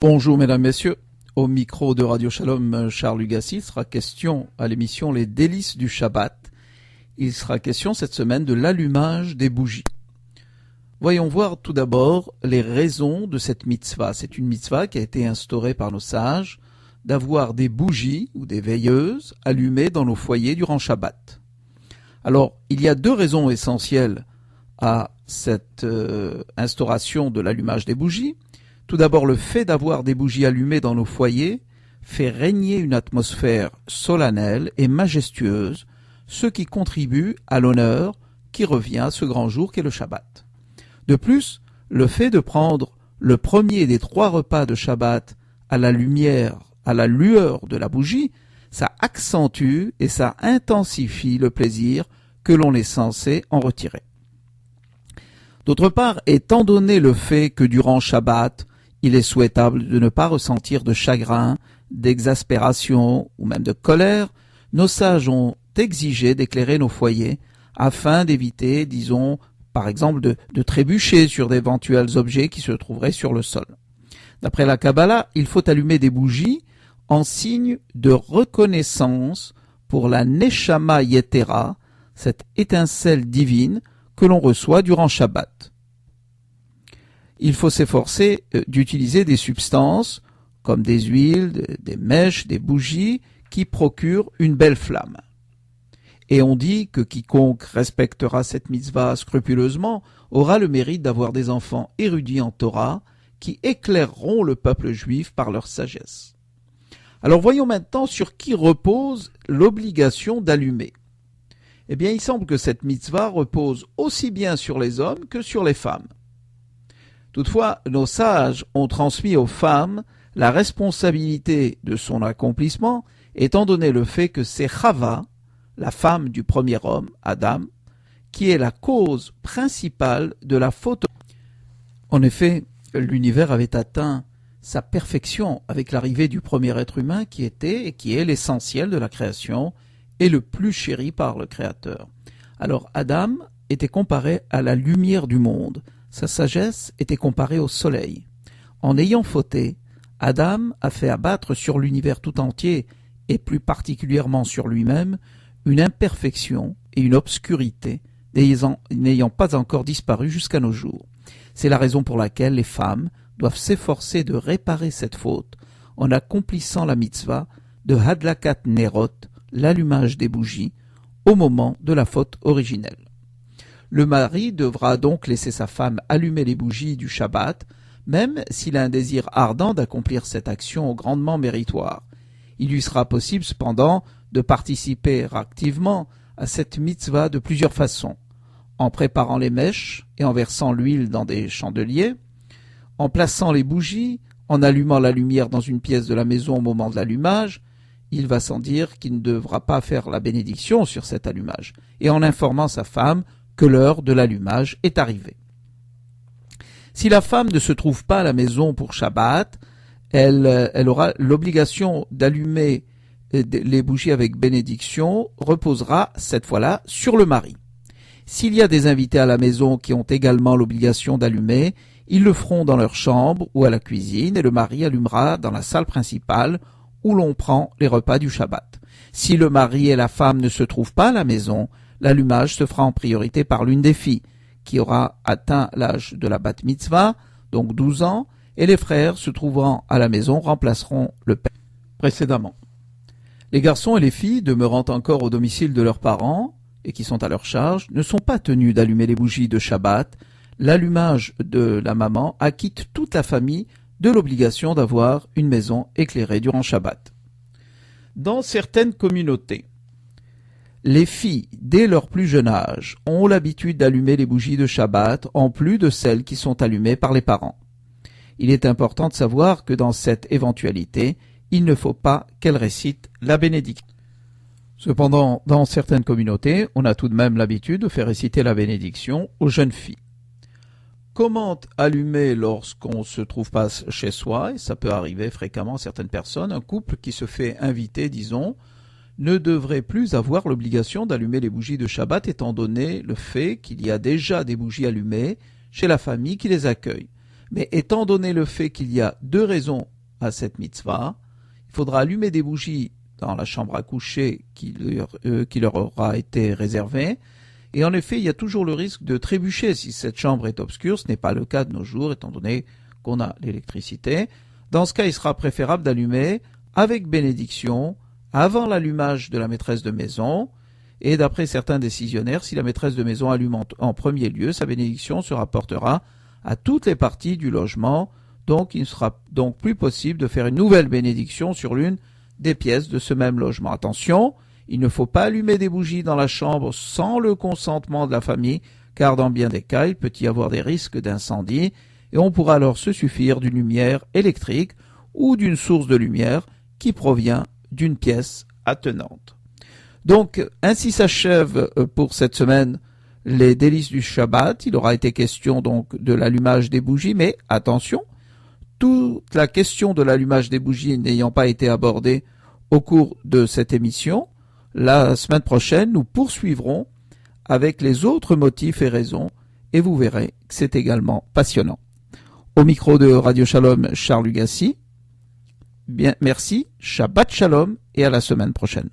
Bonjour mesdames, messieurs. Au micro de Radio Shalom, Charles Lugassi, il sera question à l'émission Les délices du Shabbat. Il sera question cette semaine de l'allumage des bougies. Voyons voir tout d'abord les raisons de cette mitzvah. C'est une mitzvah qui a été instaurée par nos sages d'avoir des bougies ou des veilleuses allumées dans nos foyers durant Shabbat. Alors, il y a deux raisons essentielles à cette instauration de l'allumage des bougies. Tout d'abord, le fait d'avoir des bougies allumées dans nos foyers fait régner une atmosphère solennelle et majestueuse, ce qui contribue à l'honneur qui revient à ce grand jour qu'est le Shabbat. De plus, le fait de prendre le premier des 3 repas de Shabbat à la lumière, à la lueur de la bougie, ça accentue et ça intensifie le plaisir que l'on est censé en retirer. D'autre part, étant donné le fait que durant Shabbat, il est souhaitable de ne pas ressentir de chagrin, d'exaspération ou même de colère, nos sages ont exigé d'éclairer nos foyers afin d'éviter, disons, par exemple, de trébucher sur d'éventuels objets qui se trouveraient sur le sol. D'après la Kabbalah, il faut allumer des bougies en signe de reconnaissance pour la Neshama Yetera, cette étincelle divine que l'on reçoit durant Shabbat. Il faut s'efforcer d'utiliser des substances comme des huiles, des mèches, des bougies qui procurent une belle flamme. Et on dit que quiconque respectera cette mitzvah scrupuleusement aura le mérite d'avoir des enfants érudits en Torah qui éclaireront le peuple juif par leur sagesse. Alors voyons maintenant sur qui repose l'obligation d'allumer. Eh bien, il semble que cette mitzvah repose aussi bien sur les hommes que sur les femmes. Toutefois, nos sages ont transmis aux femmes la responsabilité de son accomplissement, étant donné le fait que c'est Chava, la femme du premier homme, Adam, qui est la cause principale de la faute. En effet, l'univers avait atteint sa perfection avec l'arrivée du premier être humain qui était et qui est l'essentiel de la création et le plus chéri par le Créateur. Alors Adam était comparé à la lumière du monde, sa sagesse était comparée au soleil. En ayant fauté, Adam a fait abattre sur l'univers tout entier, et plus particulièrement sur lui-même, une imperfection et une obscurité n'ayant pas encore disparu jusqu'à nos jours. C'est la raison pour laquelle les femmes doivent s'efforcer de réparer cette faute en accomplissant la mitzvah de Hadlakat Nerot, l'allumage des bougies, au moment de la faute originelle. Le mari devra donc laisser sa femme allumer les bougies du Shabbat, même s'il a un désir ardent d'accomplir cette action grandement méritoire. Il lui sera possible cependant de participer activement à cette mitzvah de plusieurs façons, en préparant les mèches et en versant l'huile dans des chandeliers, en plaçant les bougies, en allumant la lumière dans une pièce de la maison au moment de l'allumage. Il va sans dire qu'il ne devra pas faire la bénédiction sur cet allumage, et en informant sa femme que l'heure de l'allumage est arrivée. Si la femme ne se trouve pas à la maison pour Shabbat, elle aura l'obligation d'allumer les bougies avec bénédiction, reposera cette fois-là sur le mari. S'il y a des invités à la maison qui ont également l'obligation d'allumer, ils le feront dans leur chambre ou à la cuisine, et le mari allumera dans la salle principale où l'on prend les repas du Shabbat. Si le mari et la femme ne se trouvent pas à la maison, l'allumage se fera en priorité par l'une des filles, qui aura atteint l'âge de la bat mitzvah, donc 12 ans, et les frères se trouvant à la maison remplaceront le père précédemment. Les garçons et les filles demeurant encore au domicile de leurs parents, et qui sont à leur charge, ne sont pas tenus d'allumer les bougies de Shabbat. L'allumage de la maman acquitte toute la famille de l'obligation d'avoir une maison éclairée durant Shabbat. Dans certaines communautés, les filles, dès leur plus jeune âge, ont l'habitude d'allumer les bougies de Shabbat en plus de celles qui sont allumées par les parents. Il est important de savoir que dans cette éventualité, il ne faut pas qu'elles récitent la bénédiction. Cependant, dans certaines communautés, on a tout de même l'habitude de faire réciter la bénédiction aux jeunes filles. Comment allumer lorsqu'on ne se trouve pas chez soi, et ça peut arriver fréquemment à certaines personnes, un couple qui se fait inviter, disons, ne devrait plus avoir l'obligation d'allumer les bougies de Shabbat étant donné le fait qu'il y a déjà des bougies allumées chez la famille qui les accueille. Mais étant donné le fait qu'il y a 2 raisons à cette mitzvah, il faudra allumer des bougies dans la chambre à coucher qui leur aura été réservée. Et en effet, il y a toujours le risque de trébucher si cette chambre est obscure. Ce n'est pas le cas de nos jours, étant donné qu'on a l'électricité. Dans ce cas, il sera préférable d'allumer avec bénédiction avant l'allumage de la maîtresse de maison. Et d'après certains décisionnaires, si la maîtresse de maison allume en premier lieu, sa bénédiction se rapportera à toutes les parties du logement. Donc, il ne sera donc plus possible de faire une nouvelle bénédiction sur l'une des pièces de ce même logement. Attention, il ne faut pas allumer des bougies dans la chambre sans le consentement de la famille, car dans bien des cas, il peut y avoir des risques d'incendie, et on pourra alors se suffire d'une lumière électrique ou d'une source de lumière qui provient d'une pièce attenante. Donc, ainsi s'achève pour cette semaine les délices du Shabbat. Il aura été question donc de l'allumage des bougies, mais attention, toute la question de l'allumage des bougies n'ayant pas été abordée au cours de cette émission, la semaine prochaine, nous poursuivrons avec les autres motifs et raisons, et vous verrez que c'est également passionnant. Au micro de Radio Shalom, Charles Lugassi. Bien, merci, Shabbat Shalom, et à la semaine prochaine.